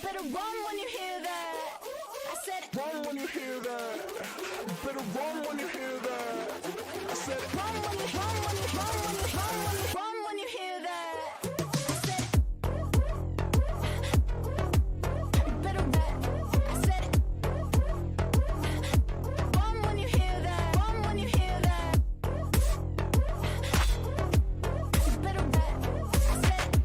better run when you hear that. I said, Run when you hear that. You better run when you hear that. I said, run when you hear that. I said, you better run. I said, run when you hear that. Run when you hear that. You better run. I said,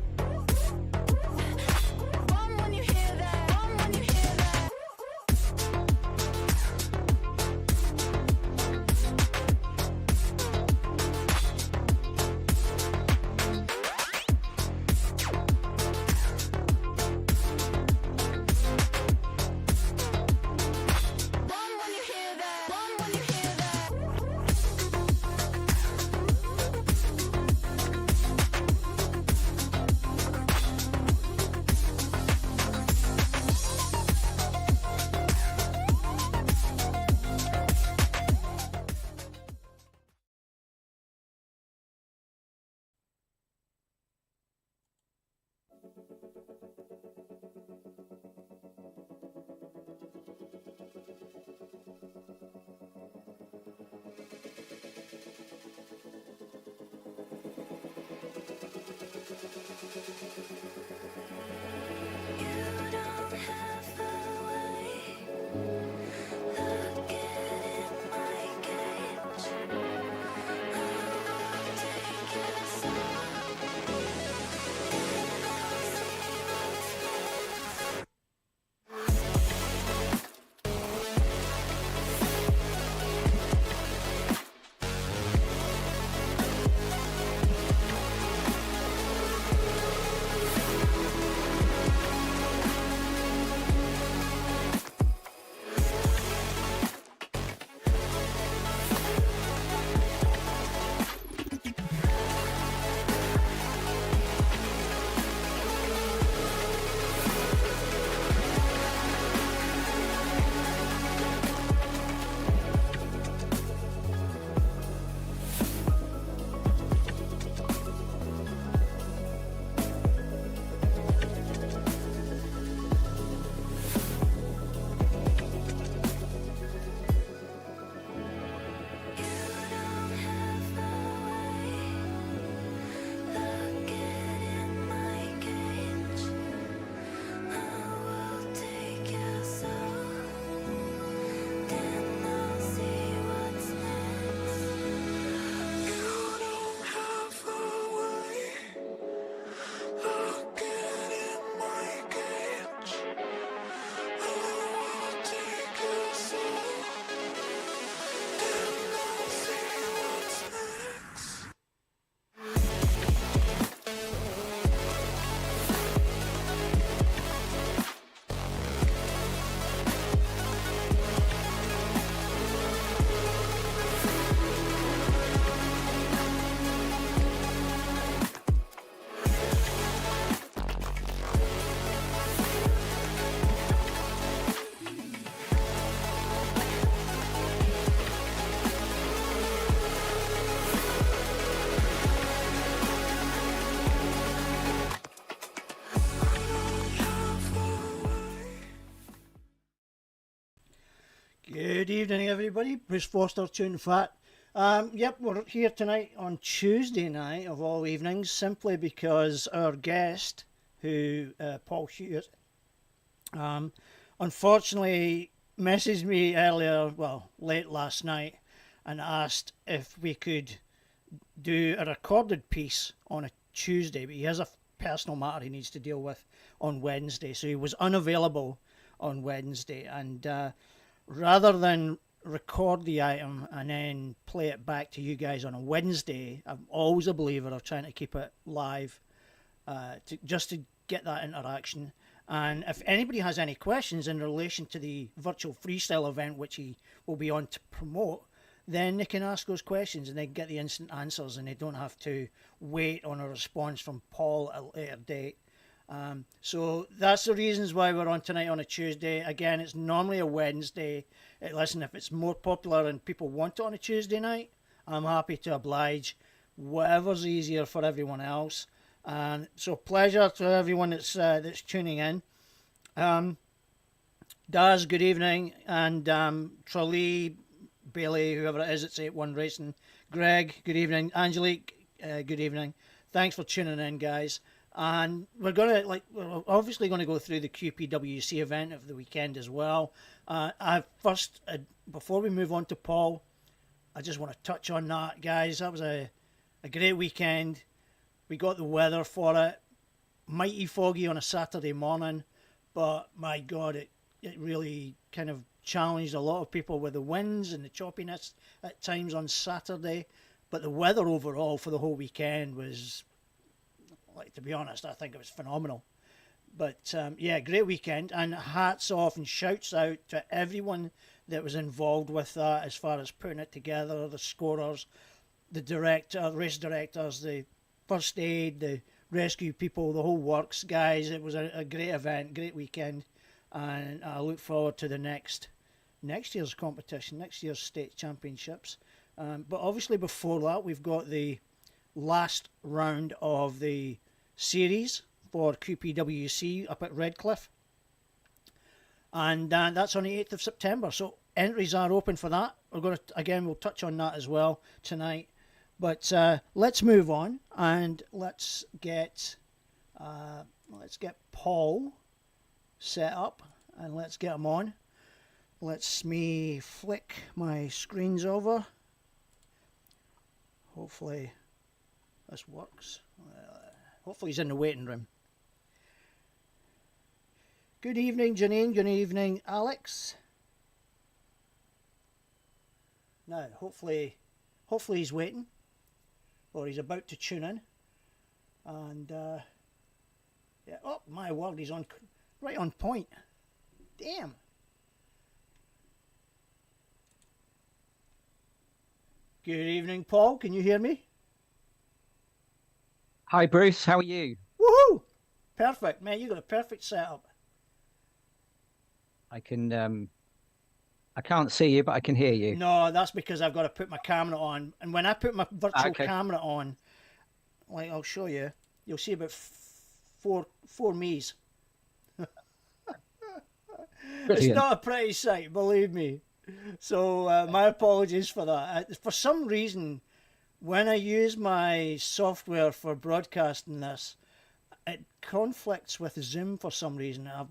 run when you hear that. Run when you hear that. Run when you hear that. Run when you hear that. Good evening, everybody. Bruce Foster, Tune Fat. Yep, we're here tonight on Tuesday night of all evenings, simply because our guest, Paul Hewitt, unfortunately messaged me earlier, well, late last night, and asked if we could do a recorded piece on a Tuesday, but he has a personal matter he needs to deal with on Wednesday, so he was unavailable on Wednesday, and rather than record the item and then play it back to you guys on a Wednesday, I'm always a believer of trying to keep it live, just to get that interaction. And if anybody has any questions in relation to the Virtual Freestyle event, which he will be on to promote, then they can ask those questions and they can get the instant answers, and they don't have to wait on a response from Paul at a later date. So that's the reasons why we're on tonight on a Tuesday. Again, it's normally a Wednesday. Listen, if it's more popular and people want it on a Tuesday night, I'm happy to oblige. Whatever's easier for everyone else. And so pleasure to everyone that's tuning in. Daz, good evening, and Tralee, Bailey, whoever it is, it's 8-1 Racing. Greg, good evening. Angelique, good evening. Thanks for tuning in, guys. And we're obviously gonna go through the QPWC event of the weekend as well. Before we move on to Paul, I just want to touch on that, guys. That was a great weekend. We got the weather for it. Mighty foggy on a Saturday morning, but my God, it really kind of challenged a lot of people with the winds and the choppiness at times on Saturday. But the weather overall for the whole weekend was, like, to be honest, I think it was phenomenal. But yeah, great weekend, and hats off and shouts out to everyone that was involved with that, as far as putting it together, the scorers, the race directors, the first aid, the rescue people, the whole works, guys. It was a great event, great weekend, and I look forward to the next year's competition, next year's state championships. But obviously before that, we've got the last round of the series for QPWC up at Redcliffe, and that's on the 8th of September. So entries are open for that. We'll touch on that as well tonight. But let's move on, and let's get Paul set up, and let's get him on. Let's me flick my screens over. Hopefully this works. Hopefully he's in the waiting room. Good evening, Janine. Good evening, Alex. Now, hopefully he's waiting, or he's about to tune in. And yeah, oh my word, he's right on point. Damn. Good evening, Paul. Can you hear me? Hi, Bruce. How are you? Woohoo! Perfect, man. You got a perfect setup. I can't see you, but I can hear you. No, that's because I've got to put my camera on. And when I put my virtual camera on, like, I'll show you, you'll see about four me's. It's not a pretty sight, believe me. So my apologies for that. For some reason, when I use my software for broadcasting this, it conflicts with Zoom for some reason. I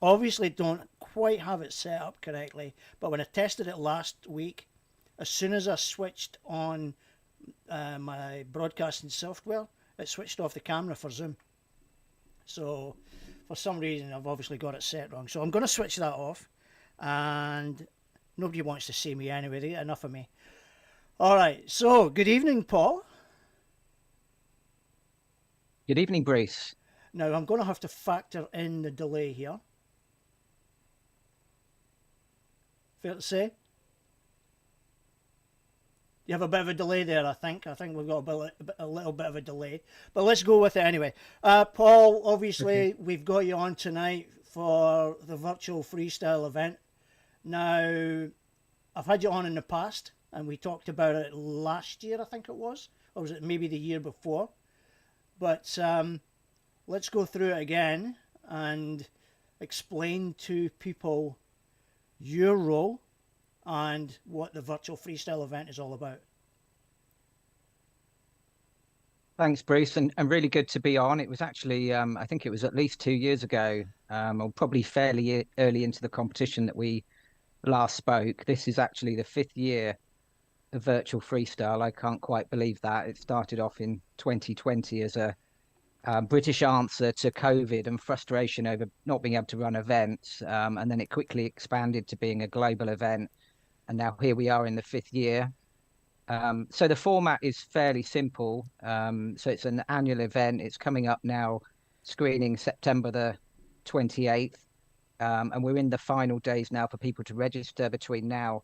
obviously don't quite have it set up correctly, but when I tested it last week, as soon as I switched on my broadcasting software, it switched off the camera for Zoom. So for some reason, I've obviously got it set wrong. So I'm going to switch that off, and nobody wants to see me anyway. Enough of me. All right. So good evening, Paul. Good evening, Bruce. Now I'm going to have to factor in the delay here. Fair to say? You have a bit of a delay there, I think. I think we've got a little bit of a delay. But let's go with it anyway. Paul, obviously, we've got you on tonight for the Virtual Freestyle event. Now, I've had you on in the past, and we talked about it last year, I think it was. Or was it maybe the year before? But let's go through it again and explain to people your role and what the Virtual Freestyle event is all about. Thanks, Bruce, and really good to be on. It was actually, I think it was at least 2 years ago, or probably fairly early into the competition that we last spoke. This is actually the 5th year of Virtual Freestyle. I can't quite believe that. It started off in 2020 as a British answer to COVID and frustration over not being able to run events. And then it quickly expanded to being a global event. And now here we are in the 5th year. So the format is fairly simple. So it's an annual event. It's coming up now, screening September the 28th. And we're in the final days now for people to register between now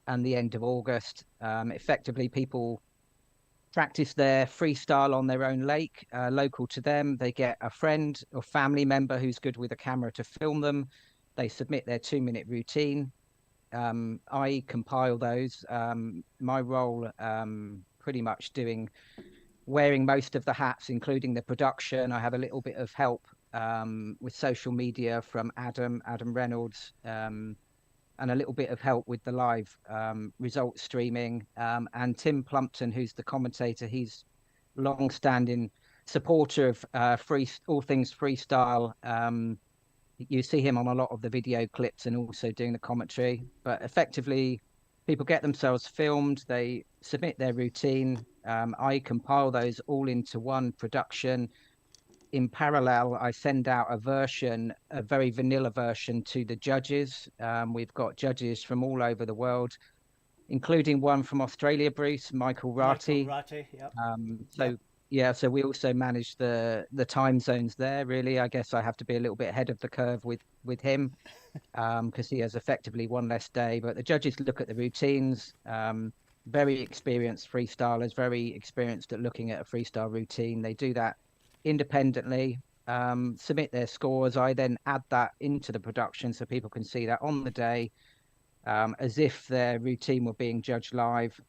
and the end of August. Effectively, people practice their freestyle on their own lake, local to them. They get a friend or family member who's good with a camera to film them. They submit their 2-minute routine. I compile those. My role, pretty much wearing most of the hats, including the production. I have a little bit of help with social media from Adam Reynolds, and a little bit of help with the live result streaming. And Tim Plumpton, who's the commentator, he's long-standing supporter of all things freestyle. You see him on a lot of the video clips and also doing the commentary. But effectively, people get themselves filmed, they submit their routine. I compile those all into one production. In parallel, I send out a very vanilla version to the judges. We've got judges from all over the world, including one from Australia, Bruce, Michael Ratti. Yep. So yeah, so we also manage the time zones there. Really, I guess I have to be a little bit ahead of the curve with him, because he has effectively one less day. But the judges look at the routines. Very experienced freestylers, very experienced at looking at a freestyle routine. They do that independently, submit their scores. I then add that into the production so people can see that on the day, as if their routine were being judged live.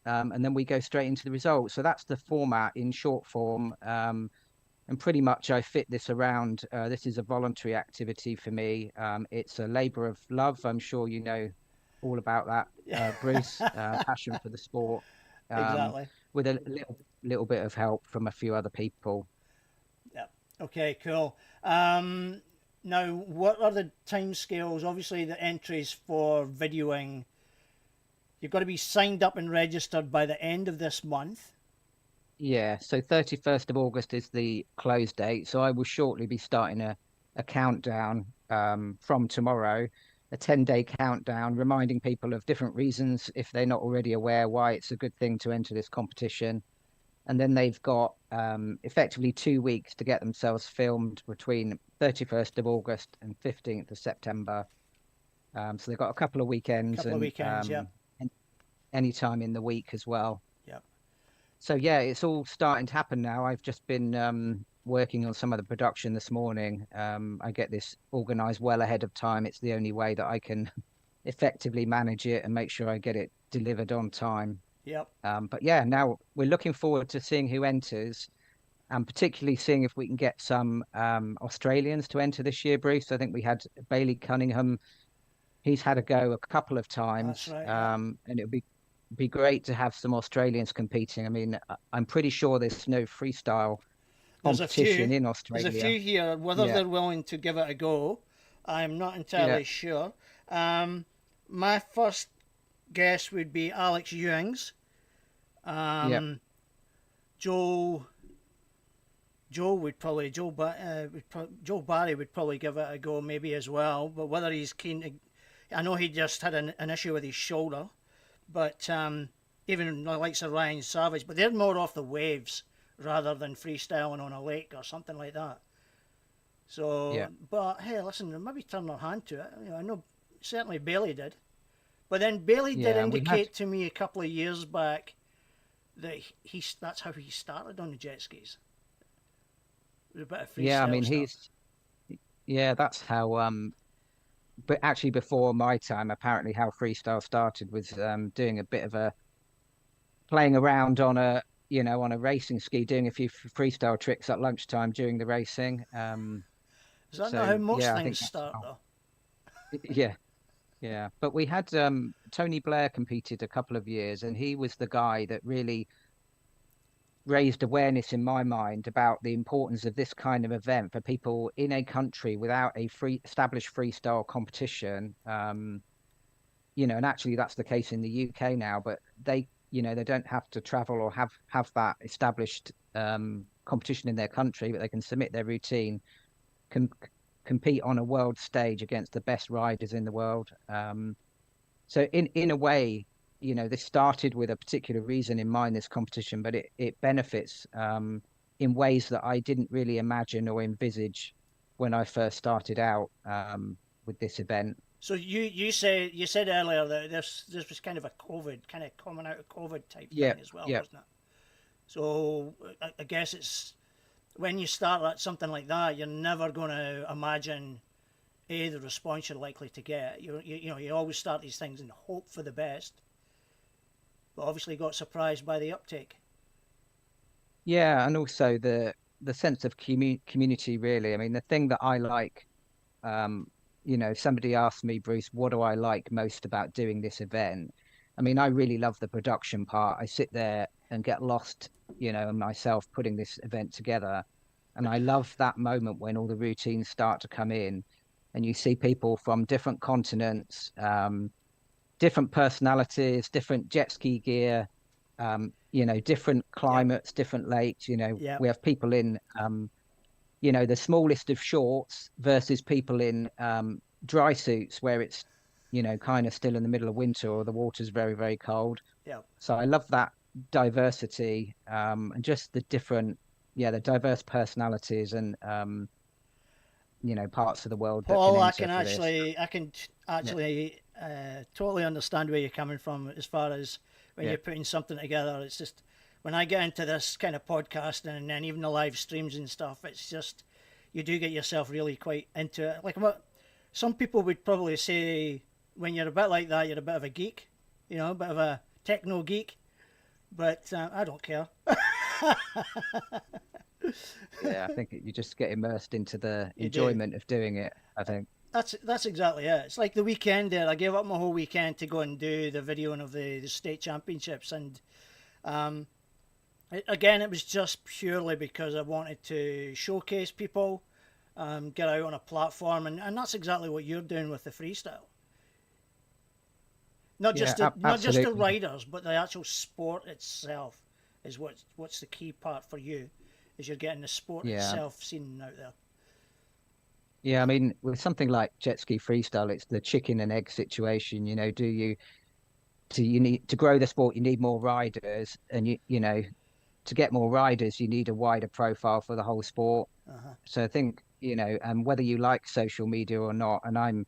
And then we go straight into the results. So that's the format in short form. And pretty much I fit this around, this is a voluntary activity for me. It's a labor of love. I'm sure you know all about that, Bruce, passion for the sport. Exactly. With a little bit of help from a few other people. Yep. Okay, cool. Now, what are the timescales? Obviously, the entries for videoing, you've got to be signed up and registered by the end of this month. Yeah, so 31st of August is the close date. So I will shortly be starting a countdown from tomorrow, a 10-day countdown, reminding people of different reasons, if they're not already aware, why it's a good thing to enter this competition. And then they've got effectively 2 weeks to get themselves filmed between 31st of August and 15th of September. So they've got a couple of weekends. Yeah. And any time in the week as well. Yep. So yeah, it's all starting to happen now. I've just been working on some of the production this morning. I get this organized well ahead of time. It's the only way that I can effectively manage it and make sure I get it delivered on time. Yep. But yeah, now we're looking forward to seeing who enters, and particularly seeing if we can get some Australians to enter this year, Bruce. I think we had Bailey Cunningham. He's had a go a couple of times. That's right, yeah. And it would be great to have some Australians competing. I mean, I'm pretty sure there's no freestyle competition in Australia. There's a few here. Whether they're willing to give it a go, I'm not entirely sure. My first guess would be Alex Ewings. Joe Barry would probably give it a go maybe as well, but whether he's keen to, I know he just had an issue with his shoulder, but even the likes of Ryan Savage, but they're more off the waves rather than freestyling on a lake or something like that. So, but hey, listen, maybe turn their hand to it. You know, I know certainly Bailey did. But then Bailey did indicate to me a couple of years back that that's how he started on the jet skis. It was a bit of freestyle I mean, stuff. that's how. But actually, before my time, apparently, how freestyle started was doing a bit of playing around on a racing ski, doing a few freestyle tricks at lunchtime during the racing. Is that not how most things start, though? Yeah, but we had Tony Blair competed a couple of years, and he was the guy that really raised awareness in my mind about the importance of this kind of event for people in a country without a established freestyle competition. And actually that's the case in the UK now, but they don't have to travel or have that established competition in their country, but they can submit their routine, compete on a world stage against the best riders in the world. So in a way, this started with a particular reason in mind, this competition, but it benefits in ways that I didn't really imagine or envisage when I first started out with this event. So you said earlier that this was kind of a COVID, kind of coming out of COVID type thing as well, wasn't it? So I guess it's when you start something like that, you're never going to imagine the response you're likely to get. You always start these things and hope for the best, but obviously got surprised by the uptake. Yeah, and also the sense of community, really. I mean, the thing that I like, somebody asked me, Bruce, what do I like most about doing this event? I mean, I really love the production part. I sit there and get lost, in myself putting this event together. And I love that moment when all the routines start to come in and you see people from different continents, different personalities, different jet ski gear, different climates, different lakes. We have people in, the smallest of shorts versus people in dry suits where it's, kind of still in the middle of winter or the water's very, very cold. Yeah. So I love that diversity and just the different, the diverse personalities and, parts of the world. Paul, I that can can actually totally understand where you're coming from as far as when you're putting something together. It's just when I get into this kind of podcasting and then even the live streams and stuff, it's just you do get yourself really quite into it. Like what some people would probably say, when you're a bit like that, you're a bit of a geek, a bit of a techno geek. But I don't care. Yeah, I think you just get immersed into the enjoyment of doing it, I think. That's exactly it. It's like the weekend there. I gave up my whole weekend to go and do the videoing of the state championships. And again, it was just purely because I wanted to showcase people, get out on a platform. And that's exactly what you're doing with the freestyle. Not just the riders, but the actual sport itself is what's the key part for you, is you're getting the sport itself seen out there. Yeah, I mean, with something like Jetski freestyle, it's the chicken and egg situation. You need to grow the sport, you need more riders, and to get more riders, you need a wider profile for the whole sport. So I think and whether you like social media or not, and I'm,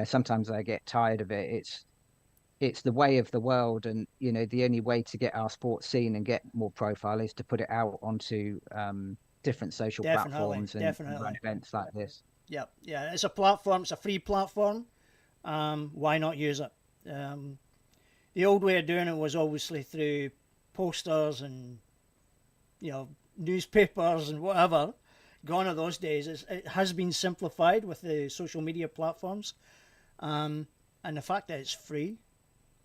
sometimes I get tired of it. It's the way of the world, and the only way to get our sport seen and get more profile is to put it out onto different social platforms and run events like this. Yeah, it's a platform. It's a free platform. Why not use it? The old way of doing it was obviously through posters and newspapers and whatever. Gone are those days. It has been simplified with the social media platforms, and the fact that it's free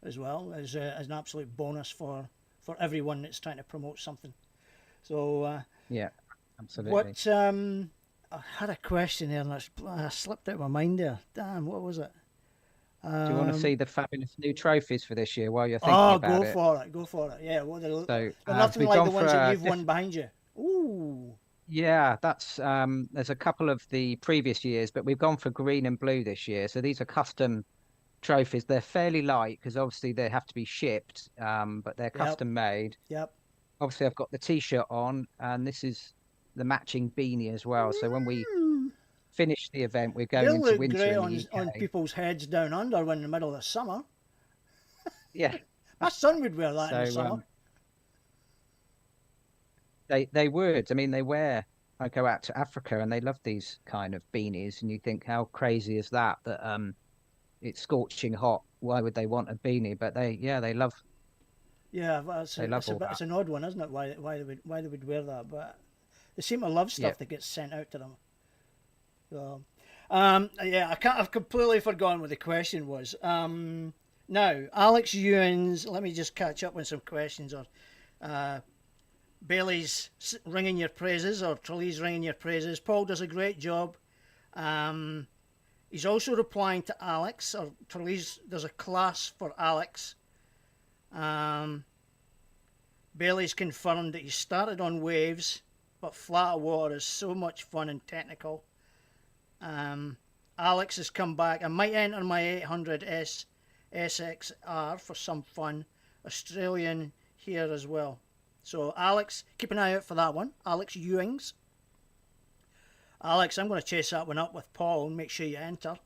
as well is an absolute bonus for everyone that's trying to promote something. So yeah, absolutely. What I had a question there and I slipped out of my mind there. Damn, what was it? Do you want to see the fabulous new trophies for this year while you're thinking about it? Go for it. Yeah, well, they're So nothing like the ones that you've won behind you. Ooh. Yeah, that's there's a couple of the previous years, but we've gone for green and blue this year. So these are custom trophies. They're fairly light because obviously they have to be shipped, but they're custom made. Yep. Obviously, I've got the t-shirt on, and this is the matching beanie as well. So when we finish the event, we're going into winter great in the UK. on people's heads down under when in the middle of the summer. Yeah. My son would wear that in the summer. They would. I mean, I go out to Africa and they love these kind of beanies, and you think, how crazy is that it's scorching hot. Why would they want a beanie? But they love. Yeah, well, it's an odd one, isn't it? Why they would wear that? But they seem to love stuff that gets sent out to them. So, I've completely forgotten what the question was. Now, Alex Ewan's. Let me just catch up on some questions. Or Bailey's ringing your praises, or Trelise ringing your praises. Paul does a great job. He's also replying to Alex, or Trelise does a class for Alex. Bailey's confirmed that he started on waves, but flat water is so much fun and technical. Alex has come back. I might enter my 800 SXR for some fun. Australian here as well. So Alex, keep an eye out for that one. Alex Ewings. Alex, I'm going to chase that one up with Paul and make sure you enter.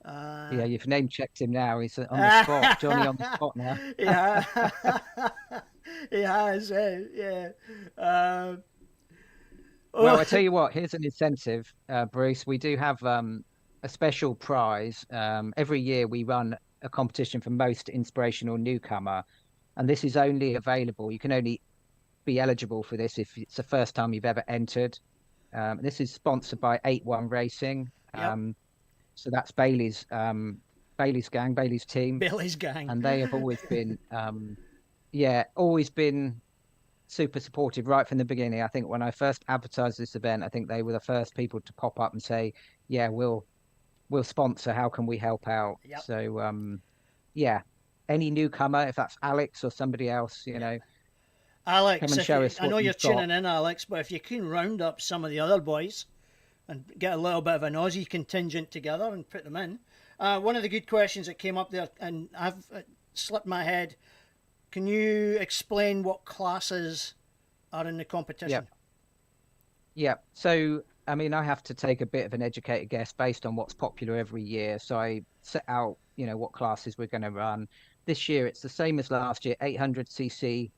Yeah, you've name checked him now. He's on the spot. Johnny on the spot now. Yeah. He has, yeah. Well, I tell you what, here's an incentive, Bruce. We do have a special prize. Every year we run a competition for most inspirational newcomer, and this is only available. You can only be eligible for this if it's the first time you've ever entered. This is sponsored by 81 Racing. Yep. So that's Bailey's gang, Bailey's team, Billy's gang. and they have always been always been super supportive right from the beginning. I think when I first advertised this event, I think they were the first people to pop up and say, yeah, we'll sponsor, how can we help out? Yep. So any newcomer, if that's Alex or somebody else, you know, Alex, come and show us I know what you're you've got. tuning in, Alex, but if you can round up some of the other boys and get a little bit of an Aussie contingent together and put them in. One of the good questions that came up there, and I've slipped my head, can you explain what classes are in the competition? Yeah. So, I mean, I have to take a bit of an educated guess based on what's popular every year. So I set out, you know, what classes we're going to run. This year, it's the same as last year, 800cc,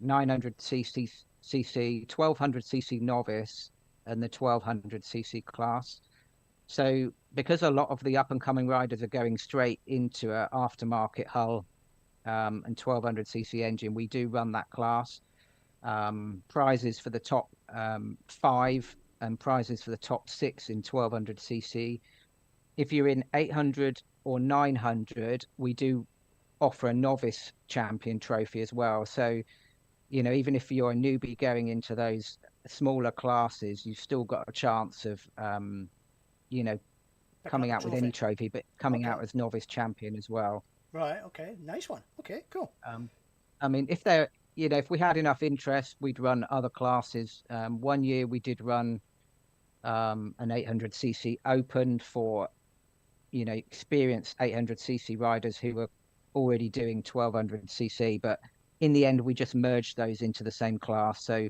900cc, 1200cc novice, and the 1200cc class. So because a lot of the up and coming riders are going straight into an aftermarket hull and 1200cc engine, we do run that class. Prizes for the top 5 and prizes for the top 6 in 1200cc. If you're in 800 or 900, we do offer a novice champion trophy as well. So, you know, even if you're a newbie going into those smaller classes, you've still got a chance of, you know, coming out with any trophy, but coming out as novice champion as well. Right. Okay. Nice one. Okay. Cool. I mean, if there, you know, if we had enough interest, we'd run other classes. One year we did run an 800cc open for, you know, experienced 800cc riders who were already doing 1200cc, but in the end we just merged those into the same class. So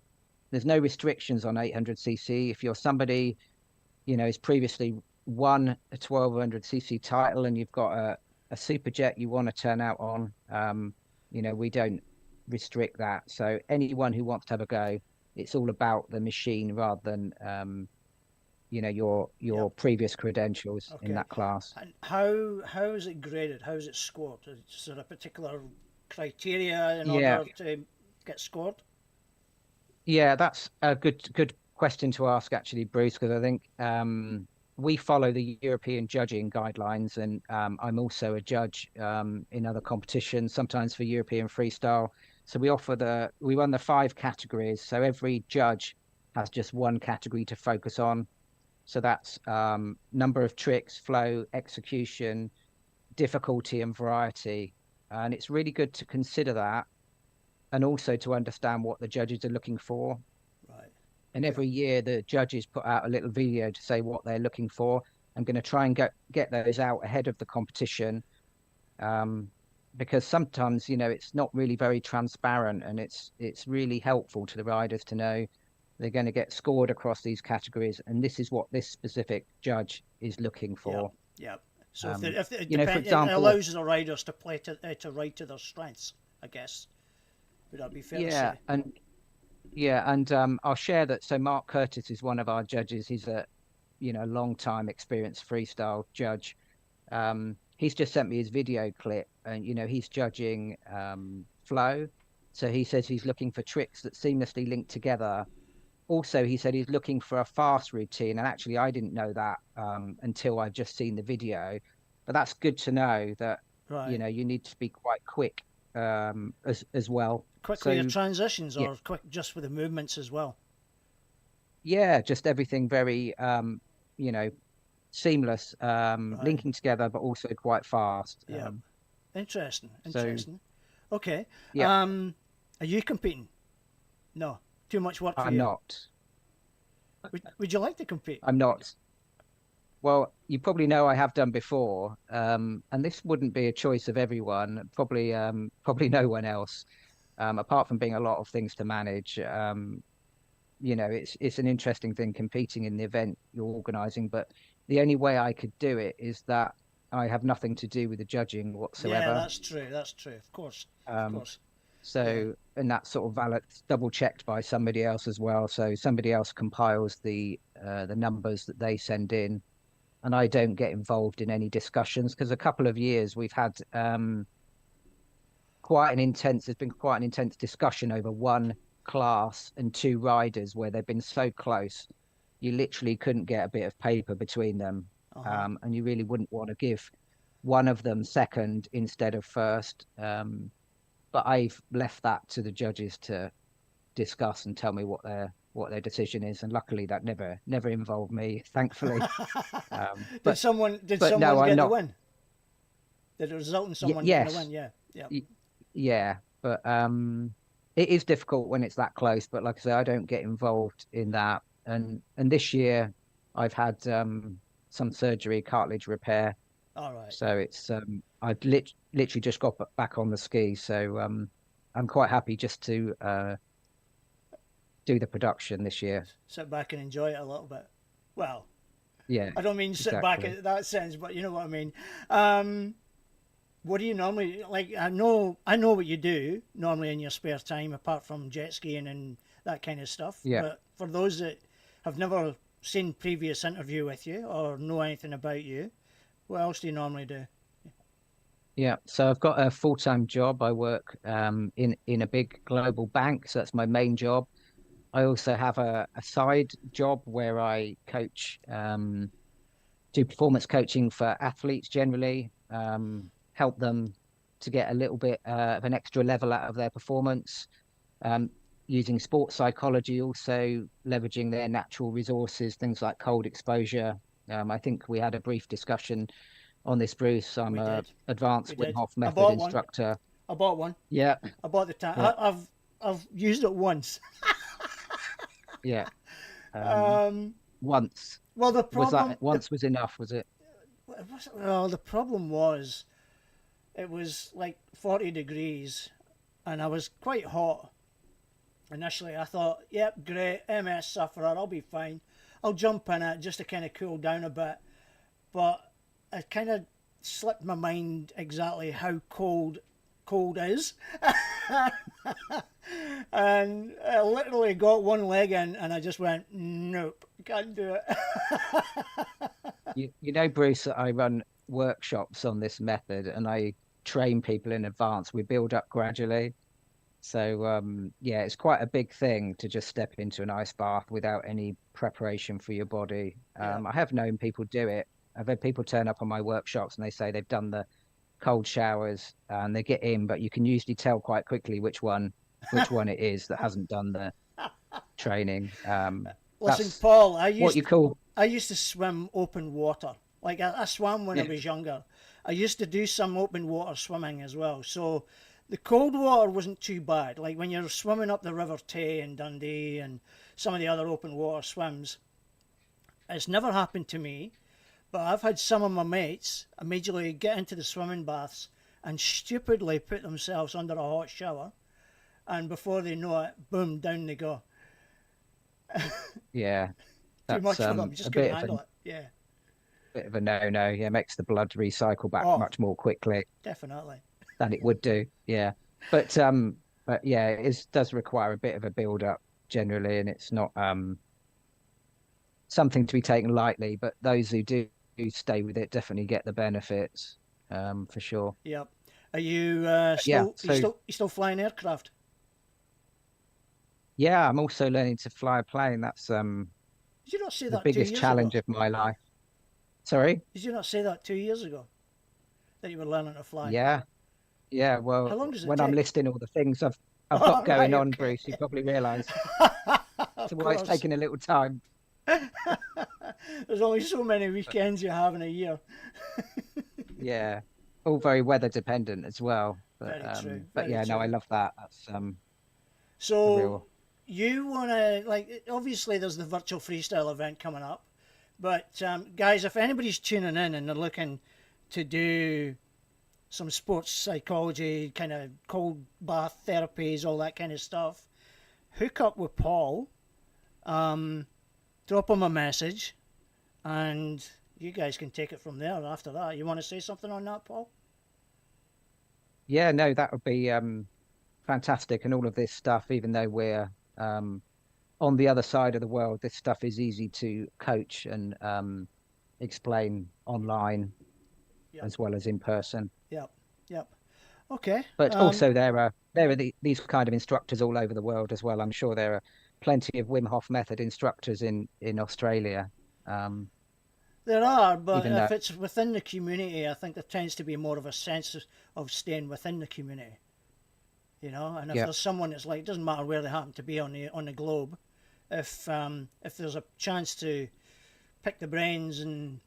there's no restrictions on 800cc. If you're somebody, you know, has previously won a 1200cc title and you've got a superjet you want to turn out on, you know, we don't restrict that. So anyone who wants to have a go, it's all about the machine rather than you know, your previous credentials in that class. And how is it graded? How is it scored? Is there a particular criteria in order to get scored? Yeah, that's a good question to ask, actually, Bruce, because I think we follow the European judging guidelines, and I'm also a judge in other competitions, sometimes for European Freestyle. So we run the 5 categories. So every judge has just one category to focus on. So that's number of tricks, flow, execution, difficulty, and variety. And it's really good to consider that, and also to understand what the judges are looking for. Right. And every year the judges put out a little video to say what they're looking for. I'm going to try and get those out ahead of the competition, because sometimes, you know, it's not really very transparent, and it's really helpful to the riders to know they're going to get scored across these categories, and this is what this specific judge is looking for. Yeah. So if you know, for example, it allows the riders to play to ride to their strengths, I guess. Would that be fair to say? And I'll share that. So Mark Curtis is one of our judges. He's a, you know, long time experienced freestyle judge. He's just sent me his video clip, and you know, he's judging flow. So he says he's looking for tricks that seamlessly link together. Also, he said he's looking for a fast routine, and actually I didn't know that until I've just seen the video. But that's good to know that, you know, you need to be quite quick as well. Quick with your transitions, or quick just with the movements as well? Yeah, just everything very, you know, seamless, linking together, but also quite fast. Yeah. Interesting. Okay. Yeah. Are you competing? No. Too much work for you? I'm not. Would you like to compete? I'm not. Well, you probably know I have done before, and this wouldn't be a choice of everyone. Probably no one else, apart from being a lot of things to manage. You know, it's an interesting thing competing in the event you're organising, but the only way I could do it is that I have nothing to do with the judging whatsoever. Yeah, that's true. Of course. So, and that's sort of double checked by somebody else as well. So somebody else compiles the numbers that they send in, and I don't get involved in any discussions, because a couple of years we've had there's been quite an intense discussion over one class and 2 riders where they've been so close, you literally couldn't get a bit of paper between them. And you really wouldn't want to give one of them second instead of first. But I've left that to the judges to discuss and tell me what their decision is, and luckily that never involved me, thankfully. Did someone get the win? Did it result in someone getting the win? Yeah, but it is difficult when it's that close. But like I say, I don't get involved in that. And this year I've had some surgery, cartilage repair. All right. So it's I've literally just got back on the ski, so I'm quite happy just to do the production this year. Sit back and enjoy it a little bit. Well, yeah, I don't mean sit back in that sense, but you know what I mean. What do you normally like? I know what you do normally in your spare time, apart from jet skiing and that kind of stuff. Yeah. But for those that have never seen previous interview with you or know anything about you, what else do you normally do? Yeah, so I've got a full-time job. I work in a big global bank, so that's my main job. I also have a side job where I coach, do performance coaching for athletes generally, help them to get a little bit of an extra level out of their performance, using sports psychology, also leveraging their natural resources, things like cold exposure. I think we had a brief discussion on this, Bruce. I'm an advanced Wim Hof method instructor. I bought one. Yeah. I bought the tank. Yeah. I've used it once. Yeah. Once. Well, the problem was enough, was it? Well, the problem was, it was like 40 degrees, and I was quite hot. Initially, I thought, yep, great, MS sufferer, I'll be fine. I'll jump in it just to kind of cool down a bit. But it kind of slipped my mind exactly how cold is. And I literally got one leg in and I just went, nope, can't do it. you know, Bruce, I run workshops on this method and I train people in advance. We build up gradually. So, yeah, it's quite a big thing to just step into an ice bath without any preparation for your body. I have known people do it. I've had people turn up on my workshops and they say they've done the cold showers and they get in, but you can usually tell quite quickly which one it is that hasn't done the training. Listen, Paul, I used to swim open water. Like I swam when I was younger. I used to do some open water swimming as well. So the cold water wasn't too bad. Like when you're swimming up the River Tay in Dundee and some of the other open water swims, it's never happened to me. But I've had some of my mates immediately get into the swimming baths and stupidly put themselves under a hot shower. And before they know it, boom, down they go. Yeah. Too much for them. Just couldn't handle it. Yeah. Bit of a no-no. Yeah, makes the blood recycle back much more quickly. Definitely. Than it would do. Yeah. But yeah, it does require a bit of a build-up generally, and it's not something to be taken lightly. But those who do stay with it definitely get the benefits, for sure. Yep. Are you still flying aircraft? Yeah, I'm also learning to fly a plane. That's Did you not say the that biggest 2 years challenge ago? of my life. Sorry? Did you not say that 2 years ago? That you were learning to fly? Yeah. Yeah, well, How long does it when take? I'm listing all the things I've got going on, okay. Bruce, you probably realise. Of So why it's course. taking a little time. There's only so many weekends you have in a year. Yeah. All very weather dependent as well. But, Very true. But Very yeah, no, true. I love that. That's So real... you want to, like, obviously there's the Virtual Freestyle event coming up. But guys, if anybody's tuning in and they're looking to do some sports psychology, kind of cold bath therapies, all that kind of stuff, hook up with Paul, drop him a message, and you guys can take it from there after that. You want to say something on that, Paul? Yeah, no, that would be fantastic. And all of this stuff, even though we're on the other side of the world, this stuff is easy to coach and explain online as well as in person. Yep. Okay. But also there are there are these kind of instructors all over the world as well. I'm sure there are plenty of Wim Hof method instructors in Australia. There are, but Even if though, it's within the community, I think there tends to be more of a sense of staying within the community. You know, and if yeah, there's someone that's like, it doesn't matter where they happen to be on the globe, if there's a chance to pick the brains and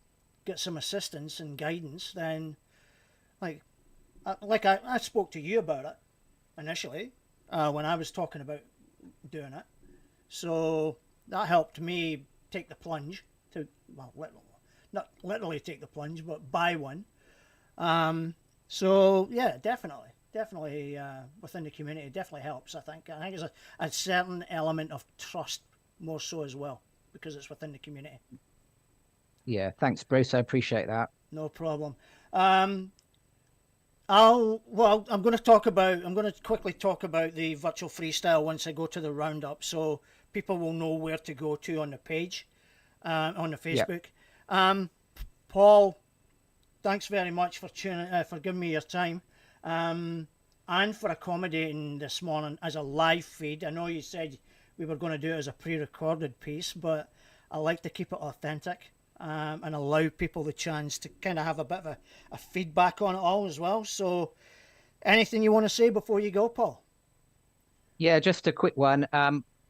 get some assistance and guidance, then like I spoke to you about it initially when I was talking about doing it, so that helped me take the plunge to, well, not literally take the plunge, but buy one. So yeah, definitely within the community, definitely helps. I think there's a certain element of trust more so as well because it's within the community. yeah. Thanks, Bruce. I appreciate that. No problem. I'm going to quickly talk about the virtual freestyle once I go to the roundup, so people will know where to go to on the page, on the Facebook. Paul, thanks very much for for giving me your time, and for accommodating this morning as a live feed. I know you said we were going to do it as a pre-recorded piece, but I like to keep it authentic. And allow people the chance to kind of have a bit of a feedback on it all as well. So anything you want to say before you go, Paul? Yeah, just a quick one.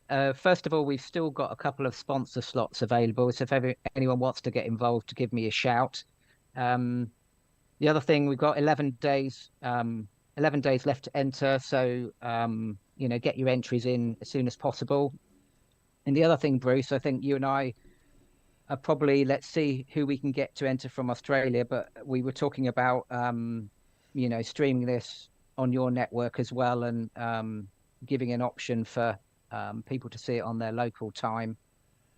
First of all, we've still got a couple of sponsor slots available. So if anyone wants to get involved, to give me a shout. The other thing, we've got 11 days left to enter. So, get your entries in as soon as possible. And the other thing, Bruce, I think you and I probably, let's see who we can get to enter from Australia, but we were talking about streaming this on your network as well, and giving an option for people to see it on their local time,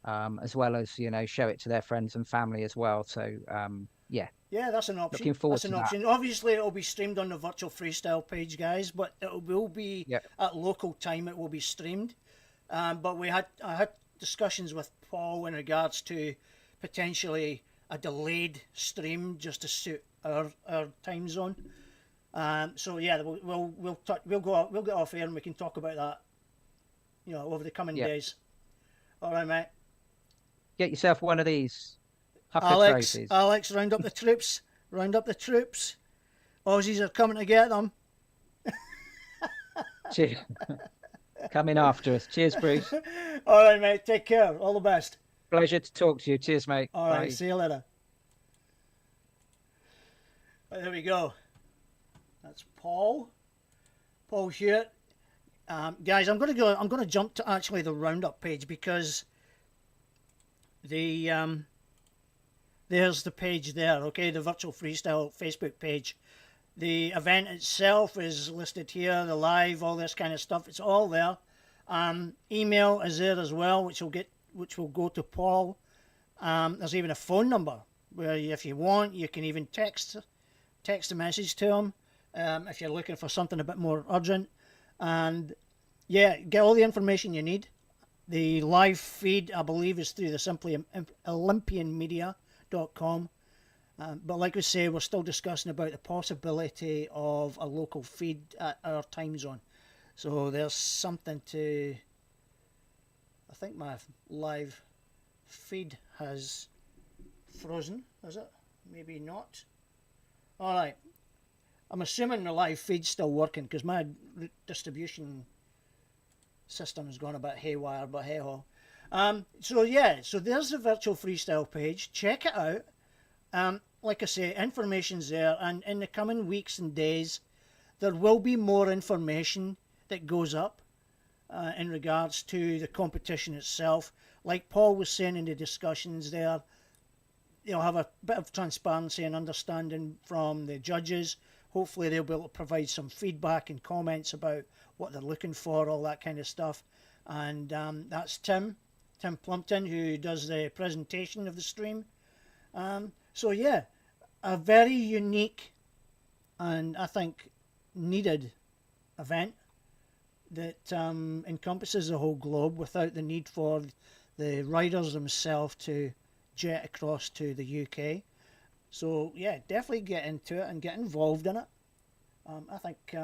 as well as show it to their friends and family as well. So yeah, that's an option. Looking forward That's an to that. option. Obviously, it'll be streamed on the Virtual Freestyle page, guys, but it will be at local time. It will be streamed. But I had discussions with Paul in regards to potentially a delayed stream just to suit our time zone. So yeah, we'll get off air and we can talk about that, over the coming days. All right, mate. Get yourself one of these Hucker trophies. Alex, round up the troops. Round up the troops. Aussies are coming to get them. Cheers. Coming after us. Cheers, Bruce. All right, mate. Take care. All the best. Pleasure to talk to you. Cheers, mate. All right. Bye. See you later. There we go. That's Paul Hewitt. Guys, I'm going to jump to actually the roundup page because there's the page there. Okay, the Virtual Freestyle Facebook page. The event itself is listed here, the live, all this kind of stuff. It's all there. Email is there as well, which will go to Paul. There's even a phone number where if you want, you can even text a message to him if you're looking for something a bit more urgent. And yeah, get all the information you need. The live feed, I believe, is through the simply olympianmedia.com. But like we say, we're still discussing about the possibility of a local feed at our time zone. So there's something to... I think my live feed has frozen, is it? Maybe not. All right. I'm assuming the live feed's still working because my distribution system has gone a bit haywire, but hey ho. So there's the Virtual Freestyle page. Check it out. Like I say, information's there, and in the coming weeks and days, there will be more information that goes up in regards to the competition itself. Like Paul was saying in the discussions there, you'll have a bit of transparency and understanding from the judges. Hopefully they'll be able to provide some feedback and comments about what they're looking for, all that kind of stuff. And that's Tim Plumpton, who does the presentation of the stream. So yeah, a very unique and I think needed event that encompasses the whole globe without the need for the riders themselves to jet across to the UK. So yeah, definitely get into it and get involved in it. I think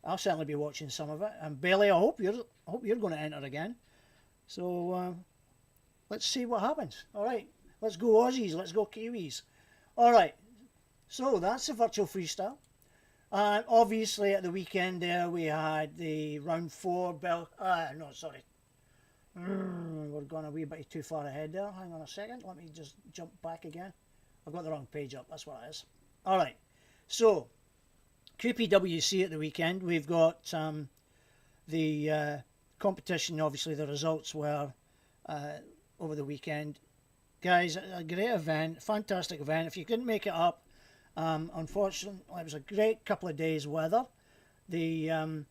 I'll certainly be watching some of it. And Bailey, I hope you're going to enter again. So let's see what happens. All right, let's go Aussies, let's go Kiwis. All right, so that's the virtual freestyle. Obviously, at the weekend there, we had the round 4 bell. No, sorry. We're going a wee bit too far ahead there. Hang on a second. Let me just jump back again. I've got the wrong page up. That's what it is. All right. So, QPWC at the weekend. We've got the competition. Obviously, the results were over the weekend. Guys, a great event. Fantastic event. If you couldn't make it up, unfortunately, it was a great couple of days weather. The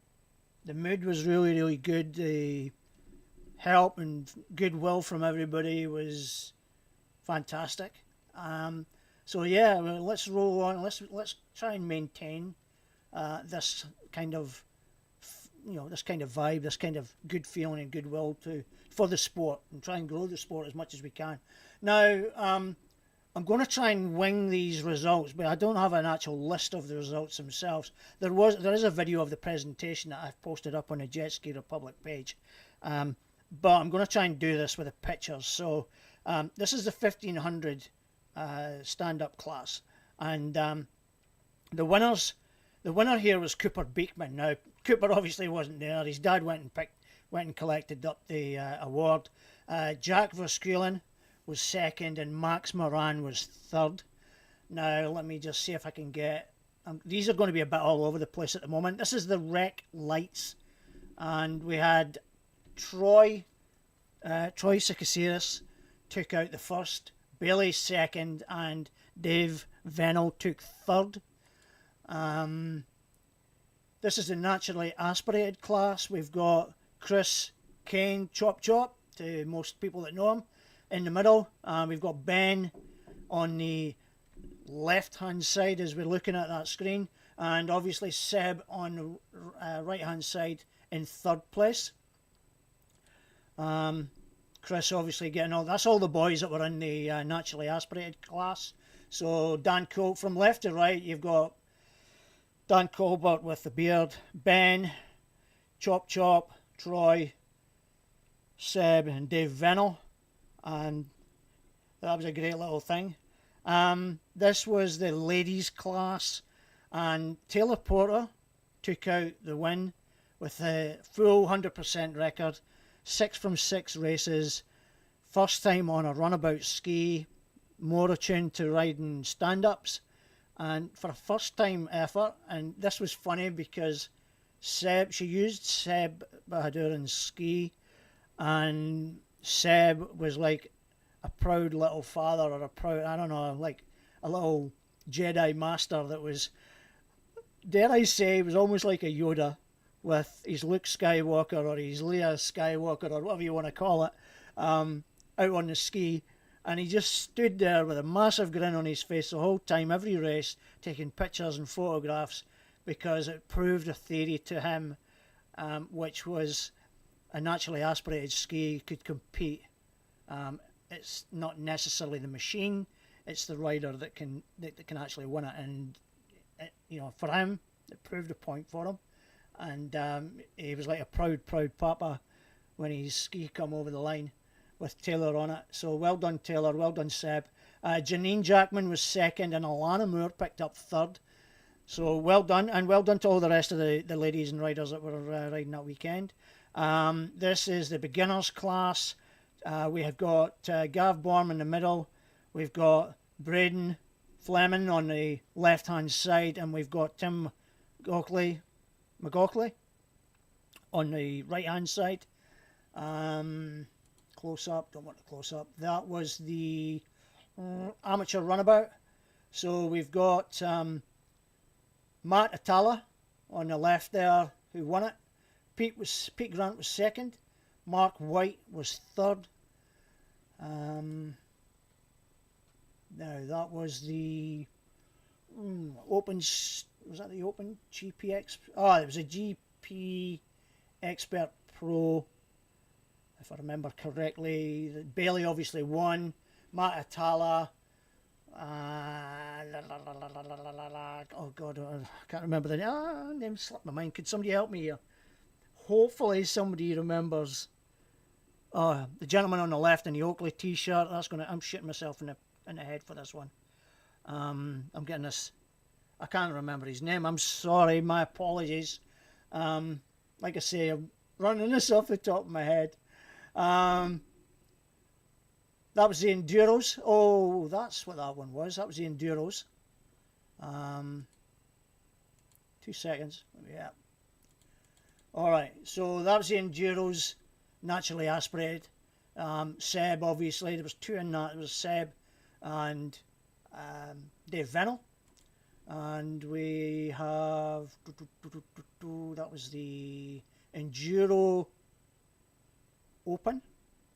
mood was really, really good. The help and goodwill from everybody was fantastic. So yeah, well, let's roll on. Let's try and maintain this kind of this kind of vibe, this kind of good feeling and goodwill for the sport, and try and grow the sport as much as we can. Now, I'm going to try and wing these results, but I don't have an actual list of the results themselves. There is a video of the presentation that I've posted up on the Jetski Republic page, but I'm going to try and do this with the pictures. So this is the 1500 stand-up class, and the winner here was Cooper Beekman. Now, Cooper obviously wasn't there. His dad went and collected up the award. Jack Verskulen was second, and Max Moran was third. Now, let me just see if I can get... these are going to be a bit all over the place at the moment. This is the rec lights, and we had Troy Sikasiris took out the first, Bailey second, and Dave Venel took third. This is the naturally aspirated class. We've got Chris Kane, Chop Chop, to most people that know him, in the middle. We've got Ben on the left-hand side as we're looking at that screen, and obviously Seb on the right-hand side in third place. Chris obviously getting all... That's all the boys that were in the naturally aspirated class. So Dan Colt, from left to right, you've got Dan Colbert with the beard, Ben, Chop Chop, Troy, Seb, and Dave Venel. And that was a great little thing. This was the ladies' class, and Taylor Porter took out the win with a full 100% record, 6 from 6 races, first time on a runabout ski, more attuned to riding stand-ups, and for a first time effort. And this was funny because she used Seb Bahadurin's ski, and Seb was like a proud little father, or a proud, I don't know, like a little Jedi master that was, dare I say, was almost like a Yoda with his Luke Skywalker or his Leia Skywalker or whatever you want to call it, out on the ski. And he just stood there with a massive grin on his face the whole time, every race, taking pictures and photographs, because it proved a theory to him, which was a naturally aspirated ski could compete. It's not necessarily the machine, it's the rider that can actually win it. And for him, it proved a point for him. And he was like a proud papa when his ski come over the line with Taylor on it. So well done, Taylor. Well done, Seb. Janine Jackman was second, and Alana Moore picked up third. So well done, and well done to all the rest of the ladies and riders that were riding that weekend. This is the beginners class. We have got Gav Borm in the middle. We've got Braden Fleming on the left-hand side, and we've got Tim McGaukley on the right-hand side. Close up, don't want to close up. That was the amateur runabout. So we've got Matt Atala on the left there, who won it. Pete Grant was second. Mark White was third. Now that was the Open. Was that the Open GPX? It was a GP Expert Pro, if I remember correctly. Bailey obviously won. Matt Atala Oh God, I can't remember the name. Name slipped my mind. Could somebody help me here? Hopefully somebody remembers. Oh, the gentleman on the left in the Oakley t-shirt. I'm shitting myself in the head for this one. I'm getting this. I can't remember his name. I'm sorry. My apologies. Like I say, I'm running this off the top of my head. That was the Enduros. Oh, that's what that one was. That was the Enduros. 2 seconds. Yeah. All right. So that was the Enduros, naturally aspirated. Seb, obviously, there was two in that. There was Seb and Dave Venel. And we have, that was the Enduro Open,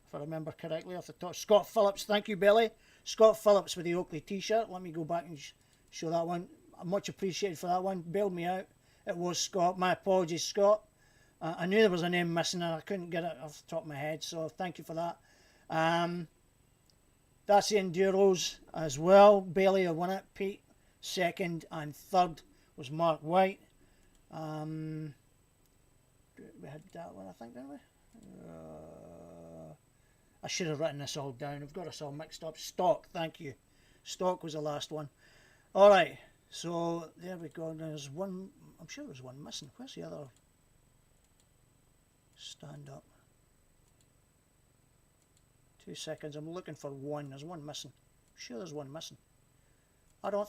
if I remember correctly off the top. Scott Phillips, thank you, Billy. Scott Phillips with the Oakley t-shirt. Let me go back and show that one. I'm much appreciated for that one. Bailed me out. It was Scott. My apologies, Scott. I knew there was a name missing and I couldn't get it off the top of my head, so thank you for that. That's the Enduros as well. Bailey won it. Pete second, and third was Mark White. We had that one, I think, didn't we? I should have written this all down. I've got us all mixed up. Stock, thank you. Stock was the last one. All right, so there we go. There's one. I'm sure there's one missing. Where's the other? Stand up. 2 seconds. I'm looking for one. There's one missing. I'm sure there's one missing. Oh,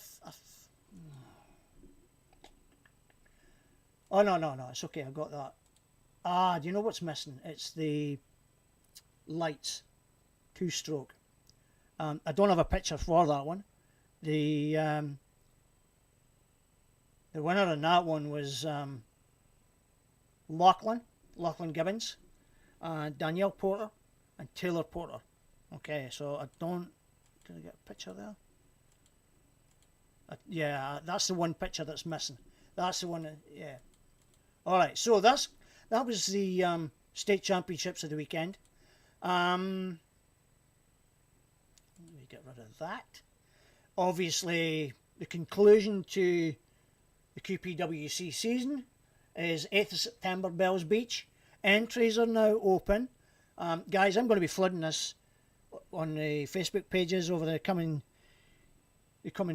no, it's okay, I got that. Do you know what's missing? It's the lights, 2-stroke. I don't have a picture for that one. The winner in that one was Lachlan Gibbons, Danielle Porter, and Taylor Porter. Okay, so did I get a picture there? Yeah, that's the one picture that's missing. That's the one, yeah. All right, so that was the state championships of the weekend. Let me get rid of that. Obviously, the conclusion to the QPWC season is 8th of September, Bells Beach. Entries are now open. Guys, I'm going to be flooding this on the Facebook pages over the coming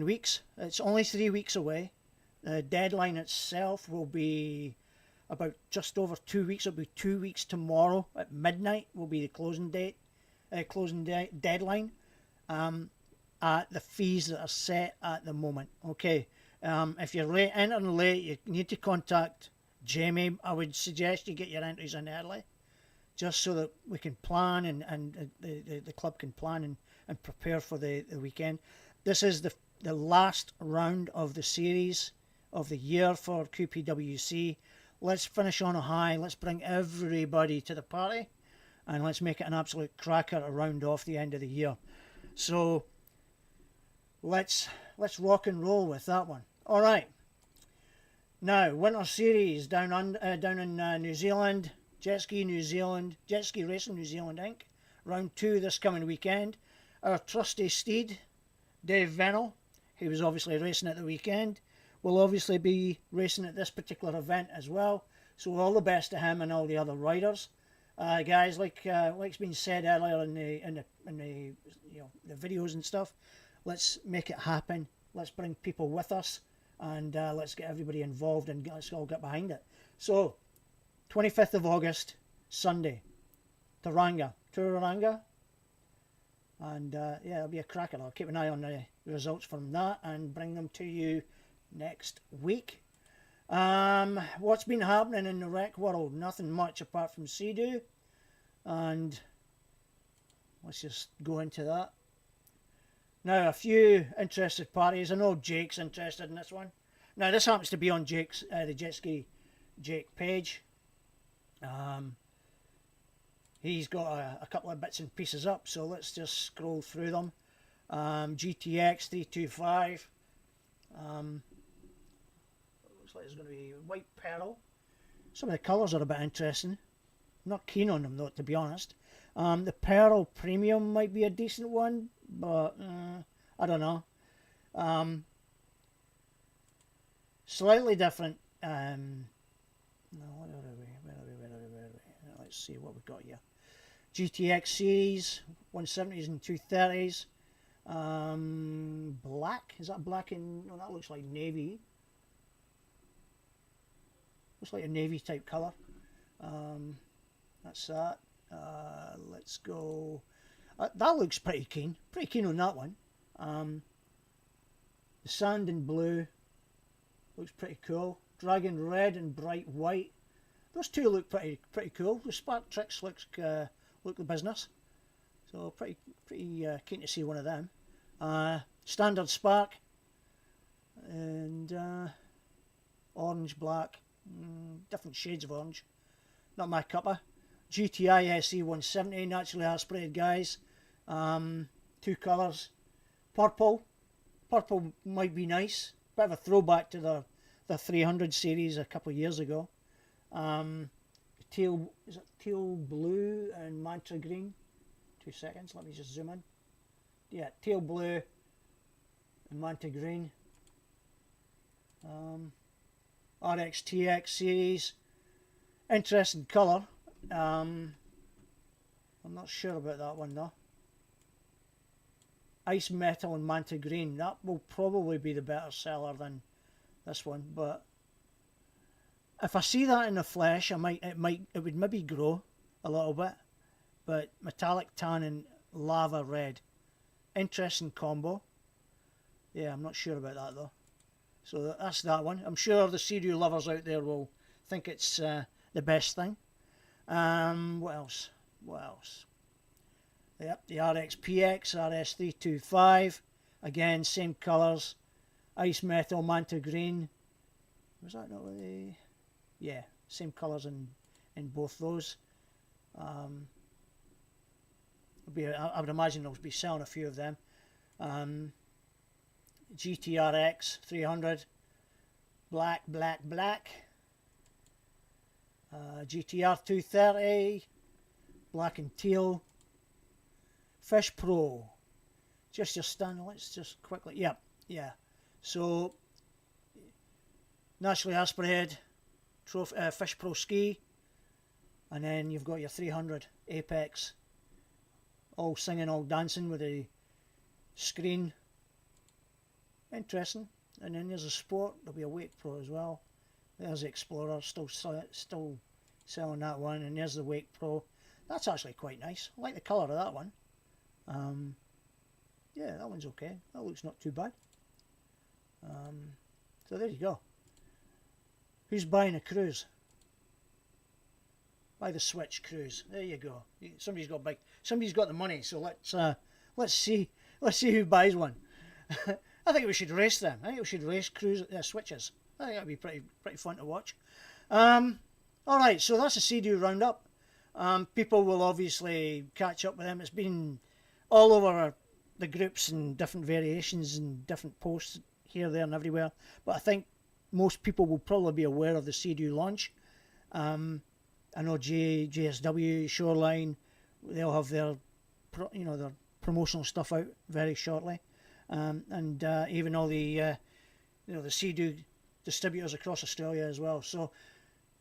weeks. It's only 3 weeks away. The deadline itself will be about just over 2 weeks. It'll be 2 weeks tomorrow at midnight will be the closing deadline at the fees that are set at the moment. Okay, if you're entering late, you need to contact Jamie. I would suggest you get your entries in early, just so that we can plan and the club can plan and prepare for the weekend. This is the last round of the series of the year for QPWC. Let's finish on a high. Let's bring everybody to the party, and let's make it an absolute cracker to round off the end of the year. So let's rock and roll with that one. All right. Now, Winter Series down in New Zealand, Jetski Racing New Zealand Inc. Round 2 this coming weekend. Our trusty steed, Dave Venel, he was obviously racing at the weekend, will obviously be racing at this particular event as well. So all the best to him and all the other riders. Guys, like's been said earlier in the the videos and stuff, let's make it happen. Let's bring people with us, and let's get everybody involved and let's all get behind it. So 25th of August, Sunday, Tauranga, and yeah, it'll be a cracker. I'll keep an eye on the results from that and bring them to you next week. What's been happening in the rec world? Nothing much apart from Sea-Doo, and let's just go into that. Now, a few interested parties. I know Jake's interested in this one. Now, this happens to be on Jake's the Jetski Jake page. He's got a couple of bits and pieces up, so let's just scroll through them. GTX 325. Looks like it's going to be white pearl. Some of the colours are a bit interesting. I'm not keen on them though, to be honest. The pearl premium might be a decent one, but I don't know. Slightly different. No, where are we? Let's see what we've got here. GTX series, 170s and 230s. Black. Is that black in... No, that looks like navy. Looks like a navy type colour. That's that. Let's go... that looks pretty keen. Pretty keen on that one. The sand in blue looks pretty cool. Dragon red and bright white. Those two look pretty cool. The Spark Tricks look the business. So pretty keen to see one of them. Standard Spark and orange, black, different shades of orange. Not my cuppa. GTI SE 170, naturally aspirated, guys. Two colours. Purple. Purple might be nice. Bit of a throwback to the 300 series a couple of years ago. Teal, is it teal blue and manta green? 2 seconds, let me just zoom in. Yeah, teal blue and manta green. RXTX series. Interesting colour. I'm not sure about that one though. Ice metal and manta green. That will probably be the better seller than this one, but if I see that in the flesh, it would maybe grow a little bit. But metallic tan and lava red, interesting combo. Yeah, I'm not sure about that though. So that's that one. I'm sure the Sea-Doo lovers out there will think it's the best thing. What else? Yep, the RXPX RS325. Again, same colours. Ice metal, manta green. Was that not really? Yeah, same colours in both those. I would imagine they'll be selling a few of them. GTRX 300, black. GTR 230, black and teal. Fish Pro, just your standard. Let's just quickly. Yep, yeah. So naturally aspirated. Fish Pro ski, and then you've got your 300 Apex, all singing, all dancing with a screen. Interesting. And then there's a Sport. There'll be a Wake Pro as well. There's the Explorer, still selling that one, and there's the Wake Pro. That's actually quite nice. I like the colour of that one. Yeah, that one's okay. That looks not too bad. So there you go. Who's buying a cruise? Buy the Switch cruise. There you go. Somebody's got the money. So let's see who buys one. I think we should race them. I think we should race cruise Switches. I think that'd be pretty fun to watch. All right, so that's a Sea-Doo roundup. People will obviously catch up with them. It's been all over the groups and different variations and different posts here, there, and everywhere. But I think most people will probably be aware of the Sea-Doo launch. I know JSW, Shoreline, they'll have their promotional stuff out very shortly, and even all the the Sea-Doo distributors across Australia as well. So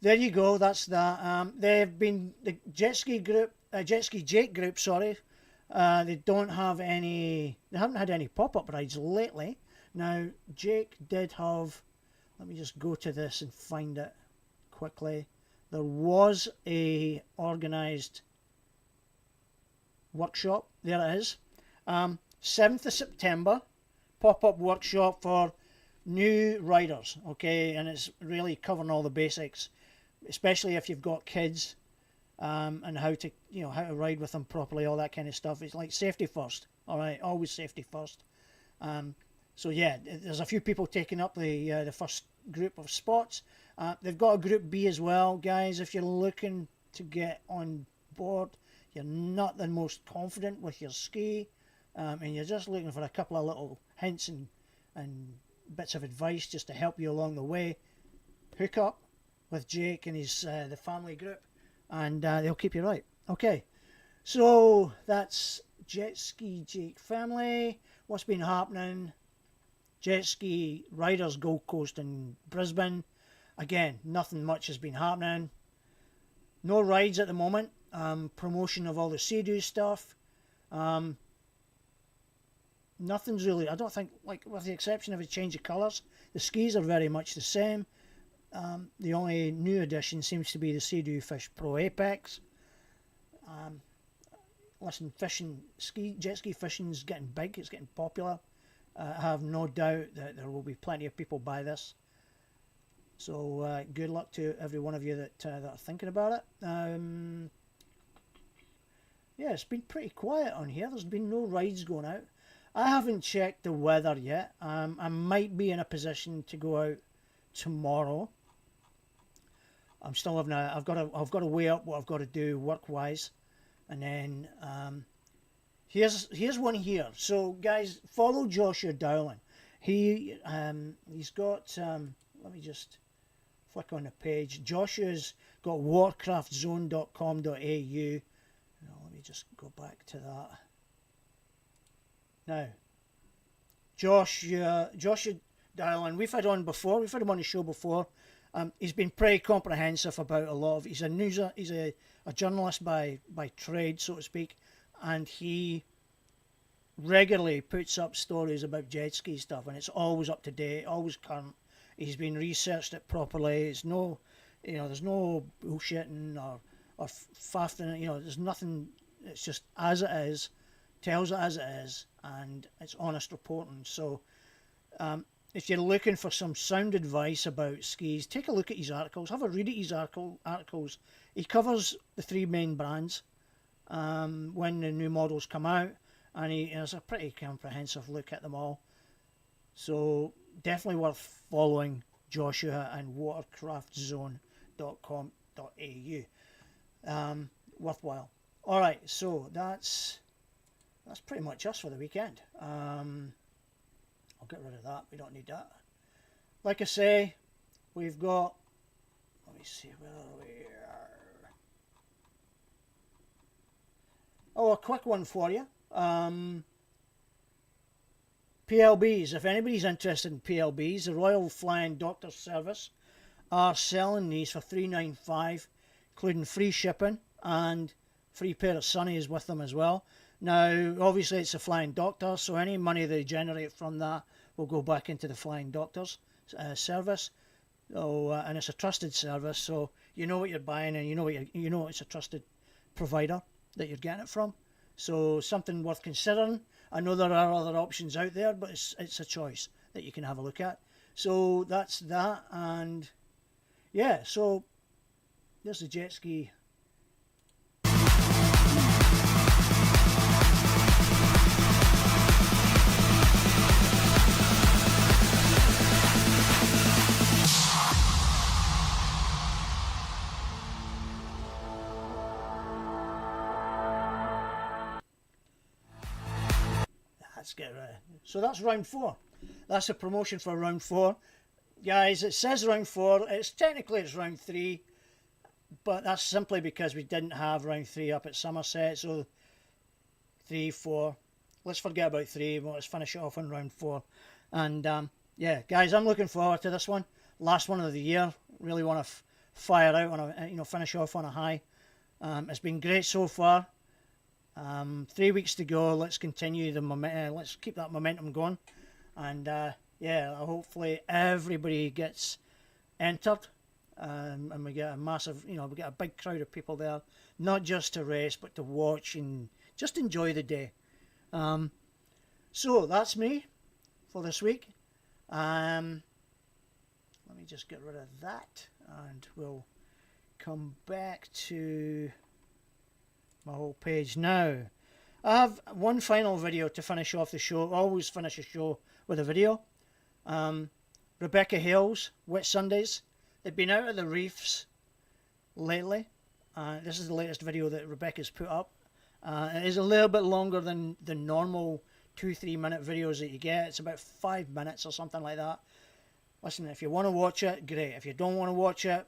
there you go. That's that. They've been the Jetski group, Jetski Jake group. Sorry, they don't have any. They haven't had any pop-up rides lately. Now Jake did have. Let me just go to this and find it quickly. There was a organised workshop. There it is. 7th of September, pop-up workshop for new riders. Okay, and it's really covering all the basics, especially if you've got kids, and how to ride with them properly, all that kind of stuff. It's like safety first. All right, always safety first. So yeah, there's a few people taking up the first group of spots. They've got a group B as well, guys. If you're looking to get on board, you're not the most confident with your ski, and you're just looking for a couple of little hints and bits of advice just to help you along the way, hook up with Jake and his the family group, and they'll keep you right. Okay, so that's Jetski Jake family. What's been happening? Jetski Riders Gold Coast in Brisbane. Again, nothing much has been happening. No rides at the moment. Promotion of all the Sea-Doo stuff. Nothing's really, I don't think, like with the exception of a change of colours, the skis are very much the same. The only new addition seems to be the Sea-Doo Fish Pro Apex. Listen, jet ski fishing's getting big, it's getting popular. I have no doubt that there will be plenty of people buy this. So good luck to every one of you that are thinking about it. Yeah, it's been pretty quiet on here. There's been no rides going out. I haven't checked the weather yet. I might be in a position to go out tomorrow. I'm still having I've got to weigh up what I've got to do work-wise, and then here's one here. So guys, follow Joshua Dowling. He's got let me just flick on the page. Joshua's got warcraftzone.com.au. Let me just go back to that. Now, Joshua Dowling, we've had on before. We've had him on the show before. He's been pretty comprehensive about a lot of. He's a journalist by trade, so to speak, and he regularly puts up stories about jet ski stuff, and it's always up to date, always current. He's been researched it properly. It's no, there's no bullshitting or faffing. There's nothing. It's just as it is, tells it as it is, and it's honest reporting. So, if you're looking for some sound advice about skis, take a look at his articles. Have a read at his articles. He covers the three main brands when the new models come out, and he has a pretty comprehensive look at them all. So definitely worth following Joshua and watercraftzone.com.au. Worthwhile. All right, so that's pretty much us for the weekend. I'll get rid of that. We don't need that. Like I say, we've got. Let me see where we are. Oh, a quick one for you. PLBs. If anybody's interested in PLBs, the Royal Flying Doctor Service are selling these for $395, including free shipping and free pair of sunnies with them as well. Now, obviously, it's a Flying Doctor, so any money they generate from that will go back into the Flying Doctor's service. So, and it's a trusted service, so you know what you're buying, and you know it's a trusted provider that you're getting it from. So, something worth considering. I know there are other options out there, but it's a choice that you can have a look at. So that's that, and yeah. So there's the jet ski. So that's round 4. That's a promotion for round 4. Guys, it says round 4. Technically it's round 3. But that's simply because we didn't have round 3 up at Somerset. So 3, 4. Let's forget about 3. Let's finish it off on round 4. And yeah, guys, I'm looking forward to this one. Last one of the year. Really want to fire out on a, finish off on a high. It's been great so far. 3 weeks to go. Let's continue the let's keep that momentum going, and yeah, hopefully everybody gets entered, and we get a massive, we get a big crowd of people there, not just to race but to watch and just enjoy the day. So that's me for this week. Let me just get rid of that, and we'll come back to my whole page now. I have one final video to finish off the show. I always finish a show with a video. Rebecca Hales, Wet Sundays. They've been out of the reefs lately. This is the latest video that Rebecca's put up. It is a little bit longer than the normal 2-3 minute videos that you get. It's about 5 minutes or something like that. Listen, if you want to watch it, great. If you don't want to watch it,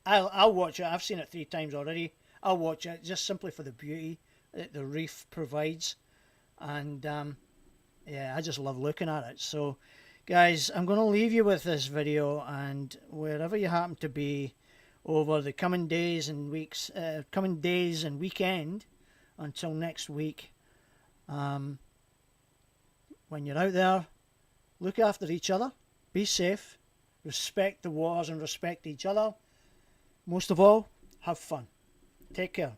I'll watch it. I've seen it 3 times already. I'll watch it just simply for the beauty that the reef provides. And yeah, I just love looking at it. So, guys, I'm going to leave you with this video, and wherever you happen to be over the coming days and weeks, coming days and weekend until next week, when you're out there, look after each other, be safe, respect the wars and respect each other. Most of all, have fun. Take care.